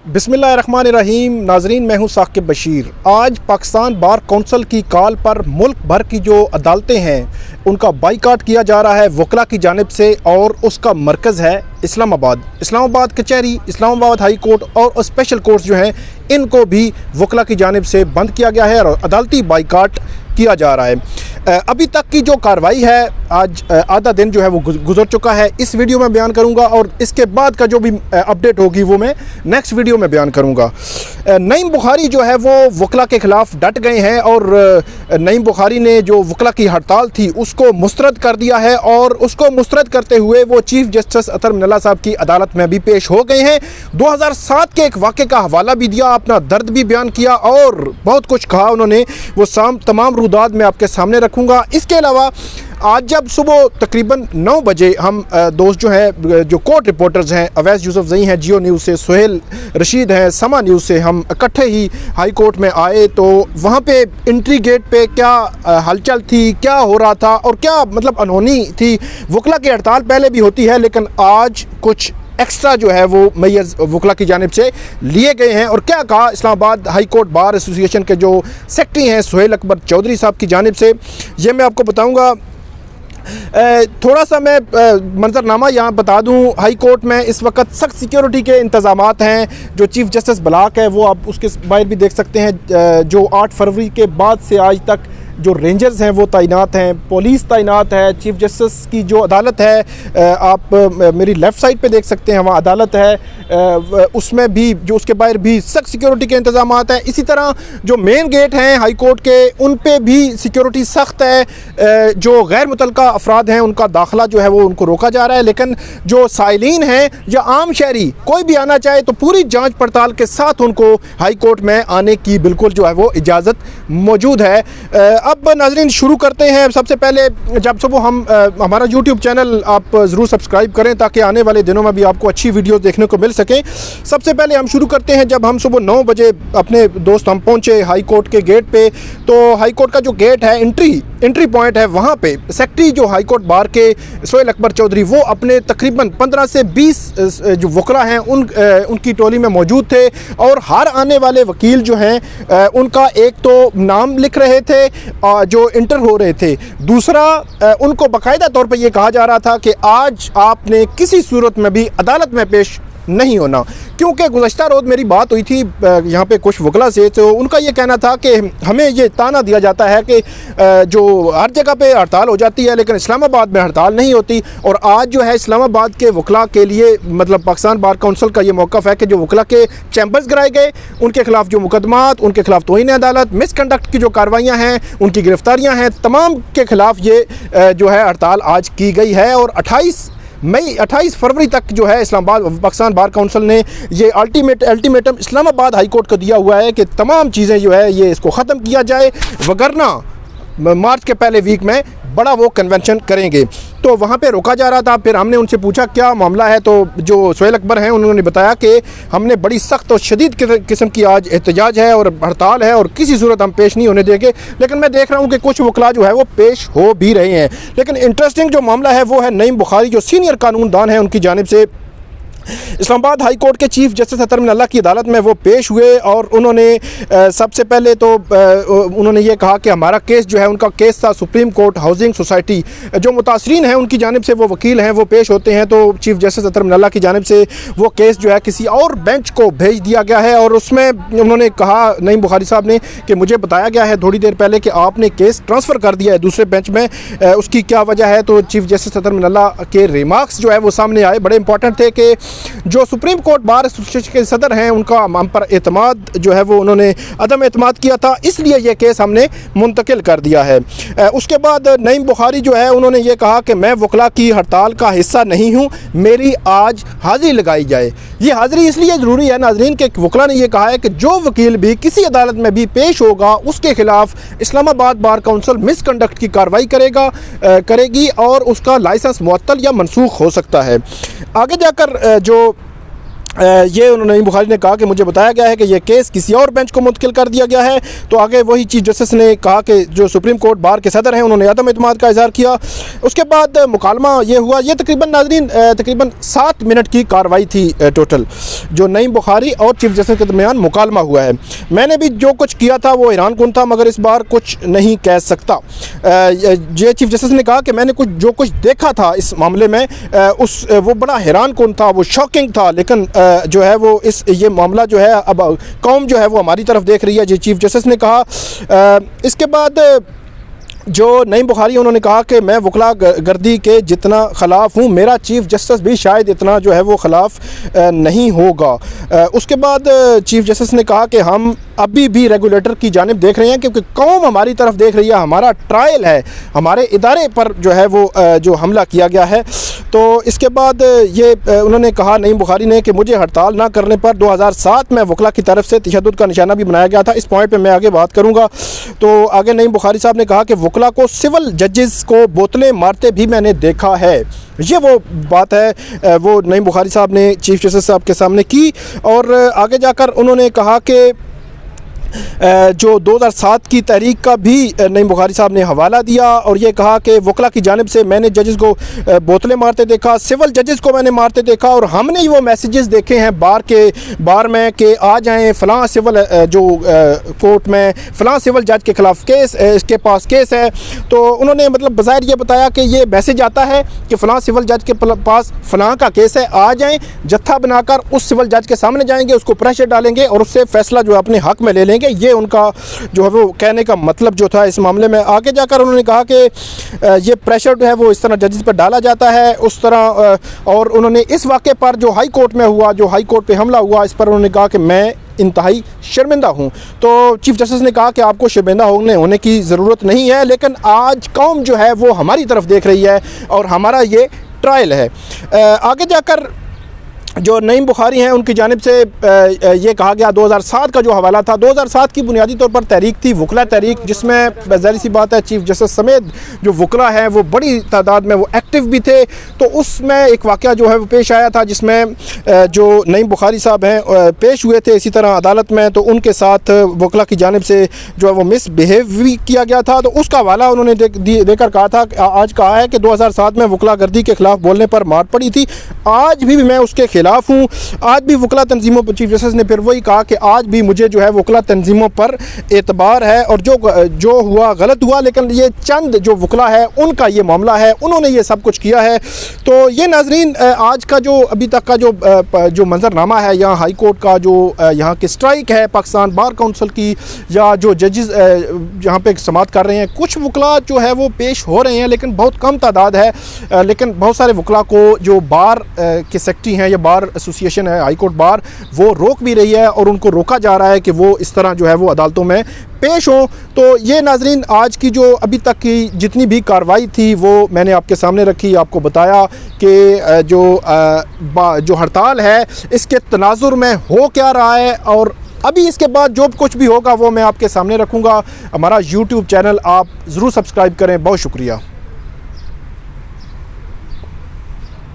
बिस्मिल्लाहिर्रहमानिर्रहीम। नाजरीन, मैं हूं साकिब बशीर। आज पाकिस्तान बार कौंसिल की कॉल पर मुल्क भर की जो अदालतें हैं उनका बाइकाट किया जा रहा है वकला की जानिब से, और उसका मरकज़ है इस्लामाबाद कचहरी, इस्लामाबाद हाई कोर्ट और स्पेशल कोर्ट्स जो हैं इनको भी वकला की जानिब से बंद किया गया है और अदालती बाइकाट किया जा रहा है। अभी तक की जो कार्रवाई है, आज आधा दिन जो है वो गुजर चुका है। इस वीडियो में बयान करूंगा और इसके बाद का जो भी अपडेट होगी वो मैं नेक्स्ट वीडियो में बयान करूंगा। नईम बुखारी जो है वो वकला के ख़िलाफ़ डट गए हैं और नईम बुखारी ने जो वकला की हड़ताल थी उसको मुस्तरद कर दिया है, और उसको मुस्तरद करते हुए वो चीफ़ जस्टिस अतर मिनल्ला साहब की अदालत में भी पेश हो गए हैं। 2007 के एक वाक़े का हवाला भी दिया, अपना दर्द भी बयान किया और बहुत कुछ कहा उन्होंने। वो तमाम रुदात मैं आपके सामने रखूँगा। इसके अलावा आज जब सुबह तकरीबन 9 बजे हम दोस्त जो हैं, जो कोर्ट रिपोर्टर्स हैं, अवैस यूसुफ ज़ई हैं जियो न्यूज़ से, सुहेल रशीद हैं समा न्यूज़ से, हम इकट्ठे ही हाई कोर्ट में आए तो वहाँ पे एंट्री गेट पे क्या हलचल थी, क्या हो रहा था और क्या मतलब अनहोनी थी। वकला की हड़ताल पहले भी होती है, लेकिन आज कुछ एक्स्ट्रा जो है वो मैयज़ वकला की जानिब से लिए गए हैं। और क्या कहा Islamabad high court bar association के जो सेक्रेटरी हैं सुहेल अकबर चौधरी साहब की जानिब से, ये मैं आपको बताऊँगा। थोड़ा सा मैं मंजरनामा यहाँ बता दूँ। हाई कोर्ट में इस वक्त सख्त सिक्योरिटी के इंतज़ामात हैं। जो चीफ़ जस्टिस ब्लॉक है वो आप उसके बाहर भी देख सकते हैं। जो 8 फरवरी के बाद से आज तक जो रेंजर्स हैं वो तैनात हैं, पुलिस तैनात है। चीफ़ जस्टिस की जो अदालत है आप मेरी लेफ़्ट साइड पे देख सकते हैं, वहाँ अदालत है, उसमें भी जो उसके बाहर भी सख्त सिक्योरिटी के इंतज़ामात हैं। इसी तरह जो मेन गेट हैं हाई कोर्ट के उन पे भी सिक्योरिटी सख्त है। जो गैर मुतल्लका अफराद हैं उनका दाखिला जो है वो उनको रोका जा रहा है, लेकिन जो साइलिन हैं या आम शहरी कोई भी आना चाहे तो पूरी जाँच पड़ताल के साथ उनको हाई कोर्ट में आने की बिल्कुल जो है वो इजाज़त मौजूद है। अब नाज़रीन शुरू करते हैं। सबसे पहले जब सुबह हम हमारा यूट्यूब चैनल आप ज़रूर सब्सक्राइब करें ताकि आने वाले दिनों में भी आपको अच्छी वीडियोस देखने को मिल सकें। सबसे पहले हम शुरू करते हैं जब हम सुबह 9 बजे अपने दोस्त हम पहुंचे हाई कोर्ट के गेट पे, तो हाई कोर्ट का जो गेट है एंट्री पॉइंट है, वहाँ पे सेक्रेटरी जो हाई कोर्ट बार के सुहेल अकबर चौधरी वो अपने तकरीबन 15 से 20 जो वकला हैं उनकी टोली में मौजूद थे। और हर आने वाले वकील जो हैं उनका एक तो नाम लिख रहे थे जो इंटर हो रहे थे, दूसरा उनको बाकायदा तौर पर यह कहा जा रहा था कि आज आपने किसी सूरत में भी अदालत में पेश नहीं होना। क्योंकि गुज़श्ता रोज़ मेरी बात हुई थी यहाँ पे कुछ वकला से, तो उनका ये कहना था कि हमें ये ताना दिया जाता है कि जो हर जगह पे हड़ताल हो जाती है लेकिन इस्लामाबाद में हड़ताल नहीं होती। और आज जो है इस्लामाबाद के वकला के लिए मतलब पाकिस्तान बार कौंसिल का ये मौक़िफ़ है कि जो वकला के चैम्बर्स गिराए गए उनके ख़िलाफ़ जो मुकदमात, उनके ख़िलाफ़ तौहीन अदालत, मिसकंडक्ट की जो कार्रवाइयाँ हैं, उनकी गिरफ़्तारियाँ हैं, तमाम के ख़िलाफ़ ये जो है हड़ताल आज की गई है। और 28 फरवरी तक जो है इस्लामाबाद पाकिस्तान बार कौंसिल ने ये अल्टीमेटम इस्लामाबाद हाई कोर्ट को दिया हुआ है कि तमाम चीज़ें जो है ये इसको ख़त्म किया जाए, वगरना मार्च के पहले वीक में बड़ा वो कन्वेंशन करेंगे। तो वहाँ पे रोका जा रहा था। फिर हमने उनसे पूछा क्या मामला है, तो जो सुहेल अकबर हैं उन्होंने बताया कि हमने बड़ी सख्त और शदीद किस्म की आज एहतजाज है और हड़ताल है और किसी सूरत हम पेश नहीं होने देंगे। लेकिन मैं देख रहा हूँ कि कुछ वकला जो है वो पेश हो भी रहे हैं। लेकिन इंटरेस्टिंग जो मामला है वो है नईम बुखारी जो सीनियर कानूनदान हैं, उनकी जानिब से इस्लामाबाद हाई कोर्ट के चीफ़ जस्टिस अतर मिनल्ला की अदालत में वो पेश हुए। और उन्होंने सबसे पहले तो उन्होंने ये कहा कि हमारा केस जो है, उनका केस था सुप्रीम कोर्ट हाउसिंग सोसाइटी, जो मुतासरीन हैं उनकी जानिब से वो वकील हैं वो पेश होते हैं। तो चीफ़ जस्टिस अतर मिनल्ला की जानिब से वो केस जो है किसी और बेंच को भेज दिया गया है। और उसमें उन्होंने कहा, नईम बुखारी साहब ने, कि मुझे बताया गया है थोड़ी देर पहले कि आपने केस ट्रांसफ़र कर दिया है दूसरे बेंच में, उसकी क्या वजह है। तो चीफ़ जस्टिस अतर मिनल्ला के रिमार्क्स जो है वो सामने आए, बड़े इंपॉर्टेंट थे कि जो सुप्रीम कोर्ट बार एसोसिएशन के सदर हैं उनका हम पर एतमाद जो है वो उन्होंने अदम एतमाद किया था, इसलिए ये केस हमने मुंतकिल कर दिया है। उसके बाद नईम बुखारी जो है उन्होंने ये कहा कि मैं वकला की हड़ताल का हिस्सा नहीं हूँ, मेरी आज हाज़िरी लगाई जाए। ये हाज़िरी इसलिए ज़रूरी है नाज़रीन कि वकला ने यह कहा है कि जो वकील भी किसी अदालत में भी पेश होगा उसके ख़िलाफ़ इस्लामाबाद बार कौंसिल मिसकंडक्ट की कार्रवाई करेगी और उसका लाइसेंस मुअत्तल या मनसूख हो सकता है। आगे जाकर जो ये उन्होंने नईम बुखारी ने कहा कि मुझे बताया गया है कि यह केस किसी और बेंच को मुंतकिल कर दिया गया है। तो आगे वही चीफ जस्टिस ने कहा कि जो सुप्रीम कोर्ट बार के सदर हैं उन्होंने अदम एतमाद का इजहार किया। उसके बाद मुकालमा ये हुआ, ये तकरीबन नाज़रीन तकरीबन 7 मिनट की कार्रवाई थी टोटल, जो नईम बुखारी और चीफ जस्टिस के दरमियान मुकालमा हुआ है। मैंने भी जो कुछ किया था वो हैरान कुन था, मगर इस बार कुछ नहीं कह सकता। ये चीफ जस्टिस ने कहा कि मैंने जो कुछ देखा था इस मामले में वो बड़ा हैरान कुन था, वो शॉकिंग था, लेकिन जो है वो ये मामला जो है अब कौम जो है वो हमारी तरफ देख रही है, जी चीफ जस्टिस ने कहा। इसके बाद जो नईम बुखारी उन्होंने कहा कि मैं वकला गर्दी के जितना ख़िलाफ़ हूँ, मेरा चीफ जस्टिस भी शायद इतना जो है वो ख़िलाफ़ नहीं होगा। उसके बाद चीफ जस्टिस ने कहा कि हम अभी भी रेगुलेटर की जानिब देख रहे हैं, क्योंकि कौम हमारी तरफ देख रही है, हमारा ट्रायल है, हमारे इदारे पर जो है वो जो हमला किया गया है। तो इसके बाद ये उन्होंने कहा नईम बुखारी ने कि मुझे हड़ताल ना करने पर 2007 में वकला की तरफ से तशद्दुद का निशाना भी बनाया गया था। इस पॉइंट पे मैं आगे बात करूँगा। तो आगे नईम बुखारी साहब ने कहा कि वकला को सिविल जजेस को बोतलें मारते भी मैंने देखा है। ये वो बात है वो नईम बुखारी साहब ने चीफ जस्टिस साहब के सामने की। और आगे जाकर उन्होंने कहा कि जो 2007 की तहरीक का भी नईम बुखारी साहब ने हवाला दिया और ये कहा कि वकला की जानिब से मैंने जजेस को बोतलें मारते देखा, सिविल जजेस को मैंने मारते देखा, और हमने वो मैसेजेस देखे हैं बार में कि आ जाएं फ़लाँ सिविल जो कोर्ट में फ़लाँ सिविल जज के ख़िलाफ़ केस, इसके पास केस है। तो उन्होंने मतलब बज़ाहिर ये बताया कि ये मैसेज आता है कि फ़लाँ सिविल जज के पास फ़लाँ का केस है, आ जाएँ, जत्था बनाकर उस सिविल जज के सामने जाएंगे, उसको प्रेशर डालेंगे और उससे फ़ैसला जो अपने हक़ में ले लेंगे। ये उनका जो है वो कहने का मतलब जो था इस मामले में। आगे जाकर उन्होंने कहा कि ये प्रेशर जो है वो इस तरह जजेस पर डाला जाता है उस तरह। और उन्होंने इस वाक़े पर जो हाई कोर्ट में हुआ, जो हाई कोर्ट पे हमला हुआ, इस पर उन्होंने कहा कि मैं इंतहाई शर्मिंदा हूँ। तो चीफ जस्टिस ने कहा कि आपको शर्मिंदा होने की ज़रूरत नहीं है, लेकिन आज कौम जो है वो हमारी तरफ देख रही है और हमारा ये ट्रायल है। आगे जाकर जो नईम बुखारी हैं उनकी जानिब से ये कहा गया 2007 का जो हवाला था, 2007 की बुनियादी तौर पर तहरीक थी वकला तहरीक, जिसमें ज़ाहिर सी बात है चीफ जस्टिस समेत जो वकला हैं वो बड़ी तादाद में वो एक्टिव भी थे। तो उसमें एक वाक़या जो है वो पेश आया था जिसमें जो नईम बुखारी साहब हैं पेश हुए थे इसी तरह अदालत में। तो उनके साथ वकला की जानिब से जो है वो मिसबिहेव भी किया गया था। तो उसका हवाला उन्होंने देकर कहा था, आज कहा है कि 2007 में वकला गर्दी के ख़िलाफ़ बोलने पर मार पड़ी थी, आज भी मैं उसके खिलाफ हूँ। आज भी वकला तंजीमों पर चीफ जस्टिस ने फिर वही कहा कि आज भी मुझे जो है वकला तंजीमों पर एतबार है और जो हुआ गलत हुआ, लेकिन ये चंद जो वकला है उनका ये मामला है, उन्होंने ये सब कुछ किया है। तो ये नाजरीन आज का जो अभी तक का जो मंजरनामा है यहाँ हाई कोर्ट का, जो यहाँ की स्ट्राइक है पाकिस्तान बार काउंसिल की, या जो जजेस यहाँ पे समाअत कर रहे हैं, कुछ वकला जो है वो पेश हो रहे हैं लेकिन बहुत कम तादाद है। लेकिन बहुत सारे वकला को जो बार के सेक्रेटरी हैं या बार एसोसिएशन है हाई कोर्ट बार, वो रोक भी रही है और उनको रोका जा रहा है कि वो इस तरह जो है वो अदालतों में पेश हों। तो ये नाजरीन आज की जो अभी तक की जितनी भी कार्रवाई थी वो मैंने आपके सामने रखी, आपको बताया कि जो हड़ताल है इसके तनाजुर में हो क्या रहा है, और अभी इसके बाद जो कुछ भी होगा वो मैं आपके सामने रखूँगा। हमारा YouTube चैनल आप ज़रूर सब्सक्राइब करें। बहुत शुक्रिया।